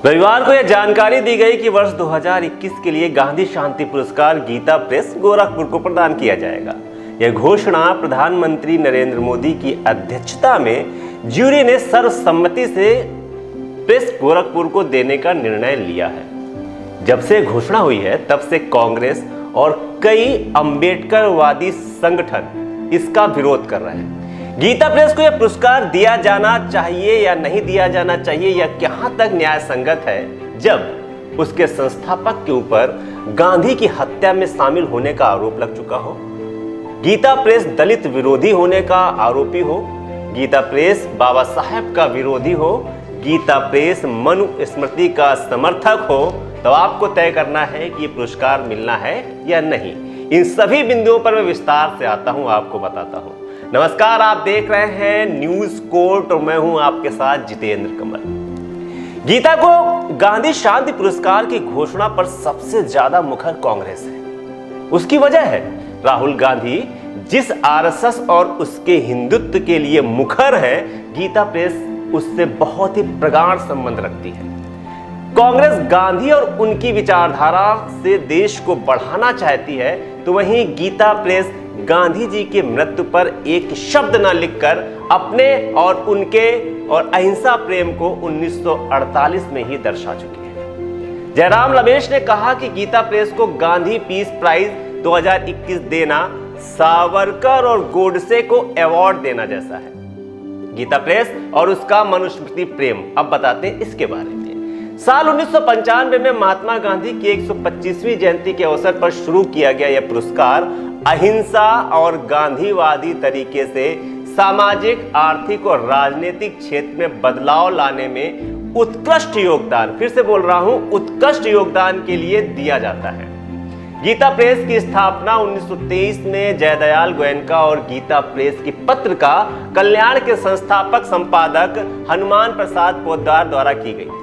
रविवार को यह जानकारी दी गई कि वर्ष 2021 के लिए गांधी शांति पुरस्कार गीता प्रेस गोरखपुर को प्रदान किया जाएगा। यह घोषणा प्रधानमंत्री नरेंद्र मोदी की अध्यक्षता में ज्यूरी ने सर्वसम्मति से प्रेस गोरखपुर को देने का निर्णय लिया है। जब से घोषणा हुई है तब से कांग्रेस और कई अंबेडकरवादी संगठन इसका विरोध कर रहे हैं। गीता प्रेस को यह पुरस्कार दिया जाना चाहिए या नहीं दिया जाना चाहिए, यह कहां तक न्याय संगत है जब उसके संस्थापक के ऊपर गांधी की हत्या में शामिल होने का आरोप लग चुका हो, गीता प्रेस दलित विरोधी होने का आरोपी हो, गीता प्रेस बाबा साहेब का विरोधी हो, गीता प्रेस मनु स्मृति का समर्थक हो, तो आपको तय करना है कि पुरस्कार मिलना है या नहीं। इन सभी बिंदुओं पर मैं विस्तार से आता हूं, आपको बताता हूं। नमस्कार, आप देख रहे हैं न्यूज कोर्ट और मैं हूं आपके साथ जितेंद्र कमल। गीता को गांधी शांति पुरस्कार की घोषणा पर सबसे ज्यादा मुखर कांग्रेस है। उसकी वजह है राहुल गांधी जिस आरएसएस और उसके हिंदुत्व के लिए मुखर है, गीता प्रेस उससे बहुत ही प्रगाढ़ संबंध रखती है। कांग्रेस गांधी और उनकी विचारधारा से देश को बढ़ाना चाहती है, तो वहीं गीता प्रेस गांधी जी के मृत्यु पर एक शब्द न लिखकर अपने और उनके और अहिंसा प्रेम को 1948 में ही दर्शा चुकी है। जयराम रमेश ने कहा कि गीता प्रेस को गांधी पीस प्राइज 2021 देना सावरकर और गोडसे को अवार्ड देना जैसा है। गीता प्रेस और उसका मनुस्मृति प्रेम, अब बताते हैं इसके बारे में। साल 1995 में महात्मा गांधी की 125वीं जयंती के अवसर पर शुरू किया गया यह पुरस्कार अहिंसा और गांधीवादी तरीके से सामाजिक, आर्थिक और राजनीतिक क्षेत्र में बदलाव लाने में उत्कृष्ट योगदान, फिर से बोल रहा हूं, उत्कृष्ट योगदान के लिए दिया जाता है। गीता प्रेस की स्थापना 1923 में जयदयाल गोयनका और गीता प्रेस की पत्रिका कल्याण के संस्थापक संपादक हनुमान प्रसाद पोद्दार द्वारा की गई थी।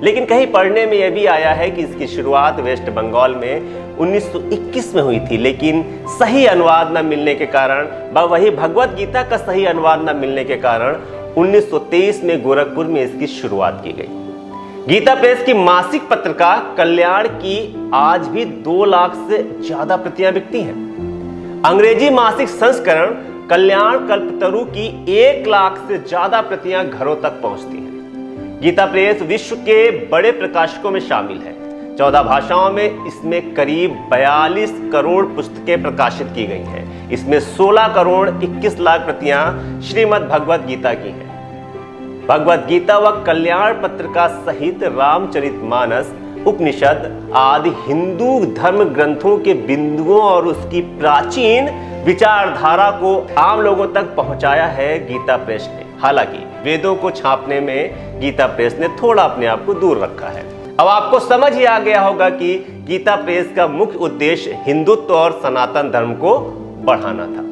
लेकिन कहीं पढ़ने में यह भी आया है कि इसकी शुरुआत वेस्ट बंगाल में 1921 में हुई थी, लेकिन सही अनुवाद न मिलने के कारण, वही भगवत गीता का सही अनुवाद न मिलने के कारण 1923 में गोरखपुर में इसकी शुरुआत की गई। गीता प्रेस की मासिक पत्रिका कल्याण की आज भी 2 लाख से ज्यादा प्रतियां बिकती हैं। अंग्रेजी मासिक संस्करण कल्याण कल्पतरु की 1 लाख से ज्यादा प्रतियां घरों तक पहुंचती हैं। गीता प्रेस विश्व के बड़े प्रकाशकों में शामिल है। 14 भाषाओं में इसमें करीब 42 करोड़ पुस्तकें प्रकाशित की गई हैं। इसमें 16 करोड़ 21 लाख प्रतियां श्रीमद् भगवत गीता की हैं। भगवत गीता व कल्याण पत्रिका सहित रामचरितमानस, उपनिषद आदि हिंदू धर्म ग्रंथों के बिंदुओं और उसकी प्राचीन विचारधारा को आम लोगों तक पहुंचाया है गीता प्रेस ने। हालांकि वेदों को छापने में गीता प्रेस ने थोड़ा अपने आप को दूर रखा है। अब आपको समझ ही आ गया होगा कि गीता प्रेस का मुख्य उद्देश्य हिंदुत्व और सनातन धर्म को बढ़ाना था।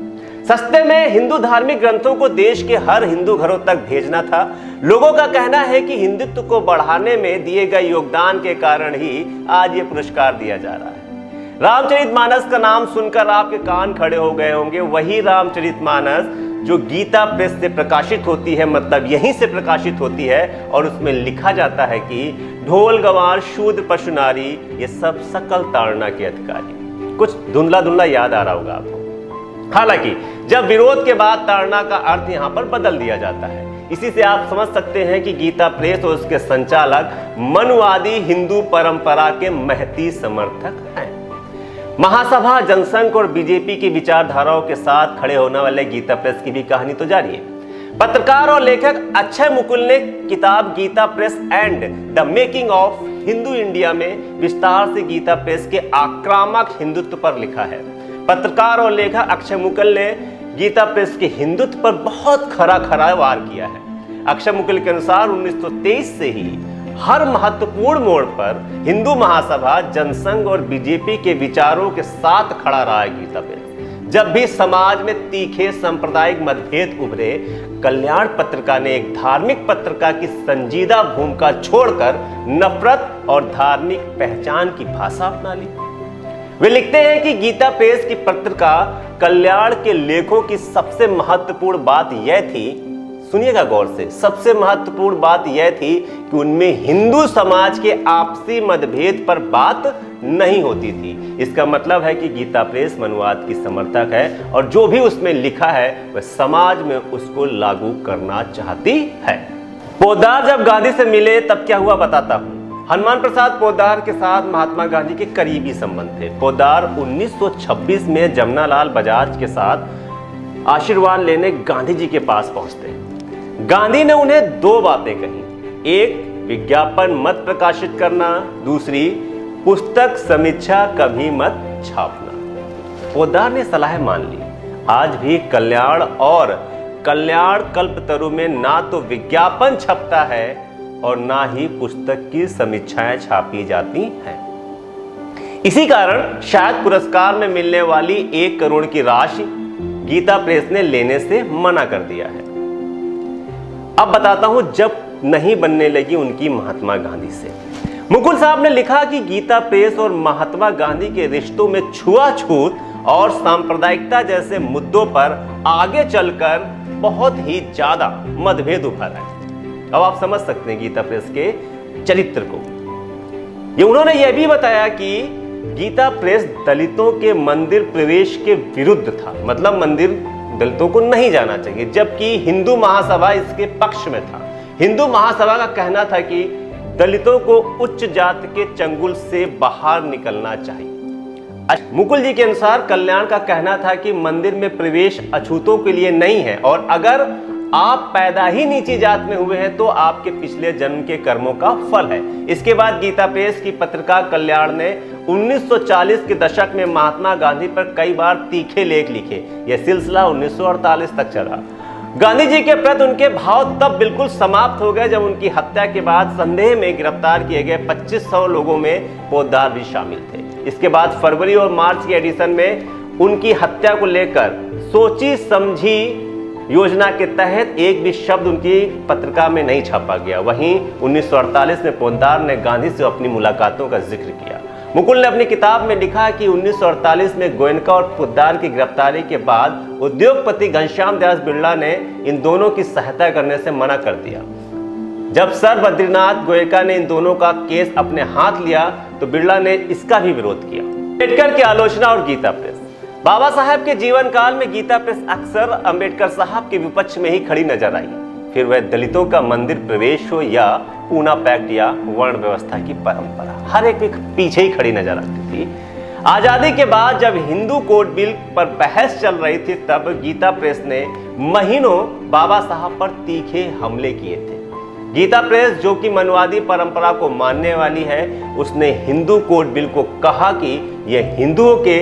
सस्ते में हिंदू धार्मिक ग्रंथों को देश के हर हिंदू घरों तक भेजना था। लोगों का कहना है कि हिंदुत्व को बढ़ाने में दिए गए योगदान के कारण ही आज ये पुरस्कार दिया जा रहा है। रामचरितमानस का नाम सुनकर आपके कान खड़े हो गए होंगे। वही रामचरितमानस जो गीता प्रेस से प्रकाशित होती है, मतलब यहीं से प्रकाशित होती है, और उसमें लिखा जाता है कि ढोल गंवार शूद्र पशु नारी ये सब सकल ताड़ना के अधिकारी। कुछ धुंधला धुंधला याद आ रहा होगा आपको। हालांकि जब विरोध के बाद ताड़ना का अर्थ यहां पर बदल दिया जाता है। इसी से आप समझ सकते हैं कि गीता प्रेस और उसके संचालक मनुवादी हिंदू परंपरा के महती समर्थक हैं। महासभा, जनसंघ और बीजेपी की विचारधाराओं के साथ खड़े होने वाले गीता प्रेस की भी कहानी तो जारी है। पत्रकार और लेखक अक्षय मुकुल ने किताब Gita Press and the making of Hindu India में विस्तार से गीता प्रेस के आक्रामक हिंदुत्व पर लिखा है। पत्रकार और लेखक अक्षय मुकुल ने गीता प्रेस के हिंदुत्व पर बहुत खरा वार किया है। अक्षय मुकुल के अनुसार 1923 से ही हर महत्वपूर्ण मोड़ पर हिंदू महासभा, जनसंघ और बीजेपी के विचारों के साथ खड़ा रहा है गीता प्रेस। जब भी समाज में तीखे सांप्रदायिक मतभेद उभरे, कल्याण पत्रिका ने एक धार्मिक पत्रिका की संजीदा भूमिका छोड़कर नफरत और धार्मिक पहचान की भाषा अपना ली। वे लिखते हैं कि गीता प्रेस की पत्रिका कल्याण के लेखों की सबसे महत्वपूर्ण बात यह थी, सुनिएगा गौर से। सबसे महत्वपूर्ण बात यह थी कि उनमें हिंदू समाज के आपसी मतभेद पर बात नहीं होती थी। इसका मतलब है कि गीता प्रेस मनुवाद की समर्थक है और जो भी उसमें लिखा है वह समाज में उसको लागू करना चाहती है। पोद्दार जब गांधी से मिले तब क्या हुआ बताता हूं। हनुमान प्रसाद पोद्दार के साथ महात्मा गांधी के करीबी संबंध थे। पोद्दार 1926 में जमनालाल बजाज के साथ आशीर्वाद लेने गांधी जी के पास पहुंचते। गांधी ने उन्हें दो बातें कही, एक विज्ञापन मत प्रकाशित करना, दूसरी पुस्तक समीक्षा कभी मत छापना। पोद्दार ने सलाह मान ली। आज भी कल्याण और कल्याण कल्पतरु में ना तो विज्ञापन छपता है और ना ही पुस्तक की समीक्षाएं छापी जाती हैं। इसी कारण शायद पुरस्कार में मिलने वाली 1 करोड़ की राशि गीता प्रेस ने लेने से मना कर दिया है। अब बताता हूं जब नहीं बनने लगी उनकी महात्मा गांधी से। मुकुल साहब ने लिखा कि गीता प्रेस और महात्मा गांधी के रिश्तों में छुआछूत और सांप्रदायिकता जैसे मुद्दों पर आगे चलकर बहुत ही ज्यादा मतभेद उभर आए। अब आप समझ सकते हैं गीता प्रेस के चरित्र को। ये उन्होंने यह भी बताया कि गीता प्रेस दलितों के मंदिर प्रवेश के विरुद्ध था, मतलब मंदिर दलितों को नहीं जाना चाहिए, जबकि हिंदू महासभा इसके पक्ष में था। हिंदू महासभा का कहना था कि दलितों को उच्च जाति के चंगुल से बाहर निकलना चाहिए। मुकुल जी के अनुसार कल्याण का कहना था कि मंदिर में प्रवेश अछूतों के लिए नहीं है और अगर आप पैदा ही नीची जात में हुए हैं तो आपके पिछले जन्म के कर्मों का फल है। इसके बाद गीता प्रेस की पत्रकार कल्याण ने 1940 के दशक में महात्मा गांधी पर कई बार तीखे लेख लिखे। यह सिलसिला 1948 तक चला। गांधी जी के प्रति उनके भाव तब बिल्कुल समाप्त हो गए जब उनकी हत्या के बाद संदेह में गिरफ्तार किए गए 2500 लोगों में पोद्दार भी शामिल थे। इसके बाद फरवरी और मार्च के एडिशन में उनकी हत्या को लेकर सोची समझी योजना के तहत एक भी शब्द उनकी पत्रिका में नहीं छापा गया। वहीं 1948 में पोद्दार ने गांधी से अपनी मुलाकातों का जिक्र किया। मुकुल ने अपनी किताब में लिखा कि 1948 में गोयनका और पोद्दार की गिरफ्तारी के बाद उद्योगपति घनश्याम दास बिरला ने इन दोनों की सहायता करने से मना कर दिया। जब सर बद्रीनाथ गोयनका ने इन दोनों का केस अपने हाथ लिया तो बिरला ने इसका भी विरोध किया। अम्बेडकर की आलोचना और गीता प्रेस। बाबा साहब के जीवन काल में गीता प्रेस अक्सर अम्बेडकर साहब के विपक्ष में ही खड़ी नजर आई, फिर वह दलितों का मंदिर प्रवेश हो या पूना पैक्ट या वर्ण व्यवस्था की परंपरा, हर एक पीछे ही खड़ी नजर आती थी। आजादी के बाद जब हिंदू कोड बिल पर बहस चल रही थी तब गीता प्रेस ने महीनों बाबा साहब पर तीखे हमले किए थे। गीता प्रेस जो कि मनुवादी परंपरा को मानने वाली है, उसने हिंदू कोड बिल को कहा कि यह हिंदुओं के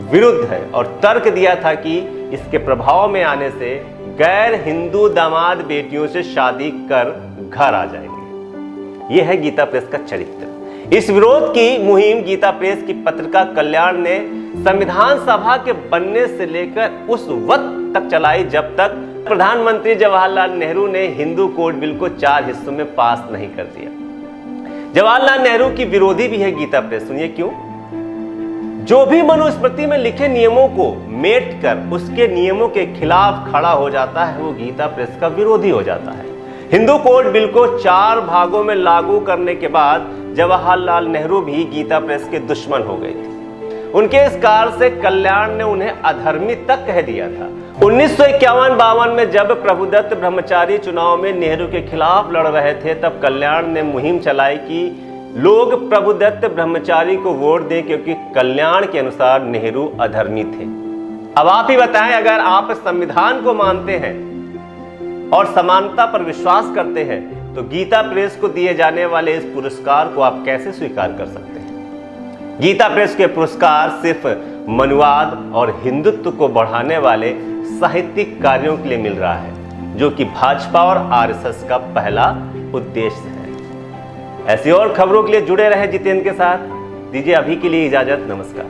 विरुद्ध है और तर्क दिया था कि इसके प्रभाव में आने से गैर हिंदू दामाद बेटियों से शादी कर घर आ जाएंगे। यह है गीता प्रेस का चरित्र। इस विरोध की मुहिम गीता प्रेस की पत्रिका कल्याण ने संविधान सभा के बनने से लेकर उस वक्त तक चलाई जब तक प्रधानमंत्री जवाहरलाल नेहरू ने हिंदू कोड बिल को 4 हिस्सों में पास नहीं कर दिया। जवाहरलाल नेहरू की विरोधी भी है गीता प्रेस। सुनिए क्यों। जो भी मनुस्मृति में लिखे नियमों को मेट कर उसके नियमों के खिलाफ खड़ा हो जाता है वो गीता प्रेस का विरोधी हो जाता है। हिंदू कोड बिल को 4 भागों में लागू करने के बाद जवाहरलाल नेहरू भी गीता प्रेस के दुश्मन हो गए थे। उनके इस कार्य से कल्याण ने उन्हें अधर्मी तक कह दिया था। 1951-52 में जब प्रभुदत्त ब्रह्मचारी चुनाव में नेहरू के खिलाफ लड़ रहे थे तब कल्याण ने मुहिम चलाई कि लोग प्रभुदत्त ब्रह्मचारी को वोट दें क्योंकि कल्याण के अनुसार नेहरू अधर्मी थे। अब आप ही बताएं, अगर आप संविधान को मानते हैं और समानता पर विश्वास करते हैं तो गीता प्रेस को दिए जाने वाले इस पुरस्कार को आप कैसे स्वीकार कर सकते हैं। गीता प्रेस के पुरस्कार सिर्फ मनुवाद और हिंदुत्व को बढ़ाने वाले साहित्यिक कार्यों के लिए मिल रहा है जो कि भाजपा और आरएसएस का पहला उद्देश्य है। ऐसी और खबरों के लिए जुड़े रहे जितेंद्र के साथ। दीजिए अभी के लिए इजाजत। नमस्कार।